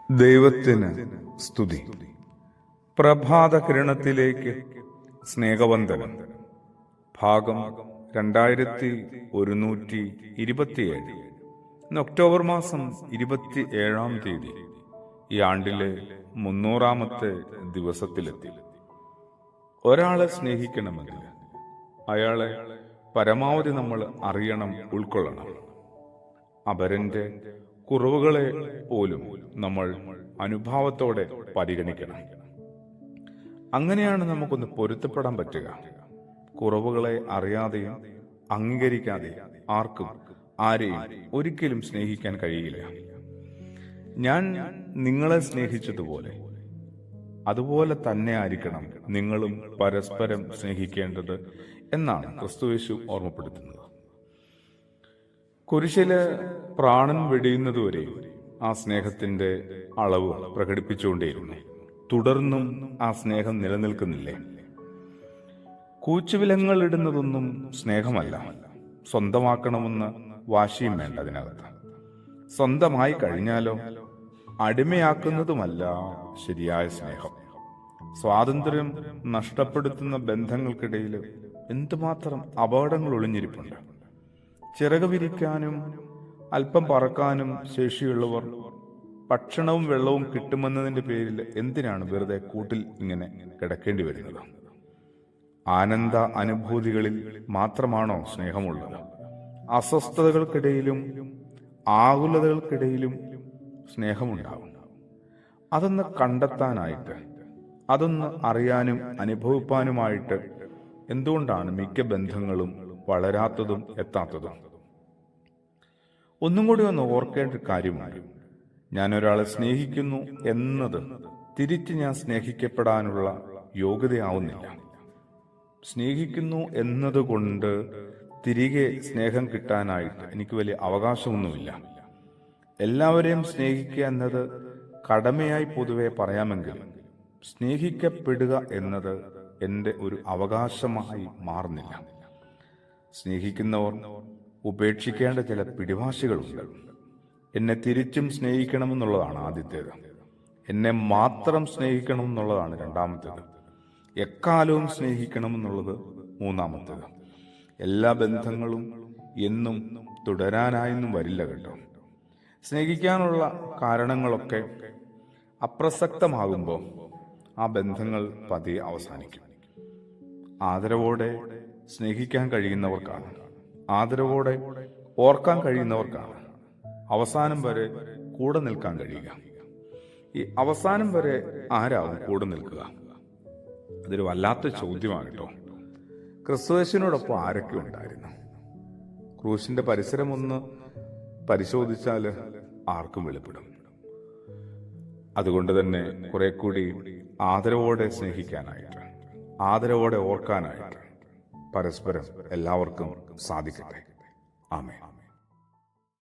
ദൈവത്തിന് സ്തുതി. പ്രഭാത കിരണത്തിലേക്ക് സ്നേഹവന്ദനം. ഭാഗം 2127. ഇന്ന് ഒക്ടോബർ മാസം 27-ാം തീയതി. ഈ ആണ്ടിലെ 300-ാമത്തെ ദിവസത്തിലെത്തി. ഒരാളെ സ്നേഹിക്കണമെങ്കിൽ അയാളെ പരമാവധി നമ്മൾ അറിയണം, ഉൾക്കൊള്ളണം. അപരന്റെ കുറവുകളെ പോലും നമ്മൾ അനുഭാവത്തോടെ പരിഗണിക്കണം. അങ്ങനെയാണ് നമുക്കൊന്ന് പൊരുത്തപ്പെടാൻ പറ്റുക. കുറവുകളെ അറിയാതെയും അംഗീകരിക്കാതെയും ആർക്കും ആരെയും ഒരിക്കലും സ്നേഹിക്കാൻ കഴിയില്ല. ഞാൻ നിങ്ങളെ സ്നേഹിച്ചതുപോലെ അതുപോലെ തന്നെ ആയിരിക്കണം നിങ്ങളും പരസ്പരം സ്നേഹിക്കേണ്ടത് എന്നാണ് ക്രിസ്തുയേശു ഓർമ്മപ്പെടുത്തുന്നത്. കുരിശില് പ്രാണൻ വെടിയുന്നതുവരെ ആ സ്നേഹത്തിന്റെ അളവ് പ്രകടിപ്പിച്ചുകൊണ്ടേയിരുന്നു. തുടർന്നും ആ സ്നേഹം നിലനിൽക്കുന്നില്ലേ? കൂച്ചുവിലങ്ങൾ ഇടുന്നതൊന്നും സ്നേഹമല്ല. സ്വന്തമാക്കണമെന്ന് വാശിയും വേണ്ട അതിനകത്ത്. സ്വന്തമായി കഴിഞ്ഞാലോ അടിമയാക്കുന്നതുമല്ല ശരിയായ സ്നേഹം. സ്വാതന്ത്ര്യം നഷ്ടപ്പെടുത്തുന്ന ബന്ധങ്ങൾക്കിടയിൽ എന്തുമാത്രം അപകടങ്ങൾ ഒളിഞ്ഞിരിപ്പുണ്ട്. ചിറക് വിരിക്കാനും അല്പം പറക്കാനും ശേഷിയുള്ളവർ ഭക്ഷണവും വെള്ളവും കിട്ടുമെന്നതിന്റെ പേരിൽ എന്തിനാണ് വെറുതെ കൂട്ടിൽ ഇങ്ങനെ കിടക്കേണ്ടി വരുന്നത്? ആനന്ദ അനുഭൂതികളിൽ മാത്രമാണോ സ്നേഹമുള്ളത്? അസ്വസ്ഥതകൾക്കിടയിലും ആകുലതകൾക്കിടയിലും സ്നേഹമുണ്ടാവും. അതൊന്ന് കണ്ടെത്താനായിട്ട്, അതൊന്ന് അറിയാനും അനുഭവിപ്പാനുമായിട്ട് എന്തുകൊണ്ടാണ് മിക്ക ബന്ധങ്ങളും വളരാത്തതും എത്താത്തതും? ഒന്നും കൂടി ഒന്ന് ഓർക്കേണ്ട കാര്യമാണ്. ഞാൻ ഒരാളെ സ്നേഹിക്കുന്നു എന്നത് തിരിച്ച് ഞാൻ സ്നേഹിക്കപ്പെടാനുള്ള യോഗ്യതയാവുന്നില്ല. സ്നേഹിക്കുന്നു എന്നതുകൊണ്ട് തിരികെ സ്നേഹം കിട്ടാനായിട്ട് എനിക്ക് വലിയ അവകാശമൊന്നുമില്ല. എല്ലാവരെയും സ്നേഹിക്കുക എന്നത് കടമയായി പൊതുവെ പറയാമെങ്കിൽ സ്നേഹിക്കപ്പെടുക എന്നത് എൻ്റെ ഒരു അവകാശമായി മാറുന്നില്ല. സ്നേഹിക്കുന്നവർ ഉപേക്ഷിക്കേണ്ട ചില പിടിവാശികളുണ്ട്. എന്നെ തിരിച്ചും സ്നേഹിക്കണമെന്നുള്ളതാണ് ആദ്യത്തേത്. എന്നെ മാത്രം സ്നേഹിക്കണമെന്നുള്ളതാണ് രണ്ടാമത്തേത്. എക്കാലവും സ്നേഹിക്കണമെന്നുള്ളത് മൂന്നാമത്തേത്. എല്ലാ ബന്ധങ്ങളും എന്നും തുടരാനായൊന്നും വരില്ല കേട്ടോ. സ്നേഹിക്കാനുള്ള കാരണങ്ങളൊക്കെ അപ്രസക്തമാകുമ്പോൾ ആ ബന്ധങ്ങൾ പതിയെ അവസാനിക്കും. ആദരവോടെ സ്നേഹിക്കാൻ കഴിയുന്നവർക്കാണ്, ആദരവോടെ ഓർക്കാൻ കഴിയുന്നവർക്കാണ് അവസാനം വരെ കൂടെ നിൽക്കാൻ കഴിയുക. ഈ അവസാനം വരെ ആരാവും കൂടെ നിൽക്കുക? അതൊരു വല്ലാത്ത ചോദ്യമാണ് കേട്ടോ. ക്രിസ്തുയേശുവിനോടൊപ്പം ആരൊക്കെ ഉണ്ടായിരുന്നു? ക്രൂശിന്റെ പരിസരം ഒന്ന് പരിശോധിച്ചാൽ ആർക്കും വെളിപ്പെടും. അതുകൊണ്ട് തന്നെ കുറെ കൂടി ആദരവോടെ സ്നേഹിക്കാനായിട്ട്, ആദരവോടെ ഓർക്കാനായിട്ട് പരസ്പരം എല്ലാവർക്കും സാധിക്കട്ടെ. ആമേൻ.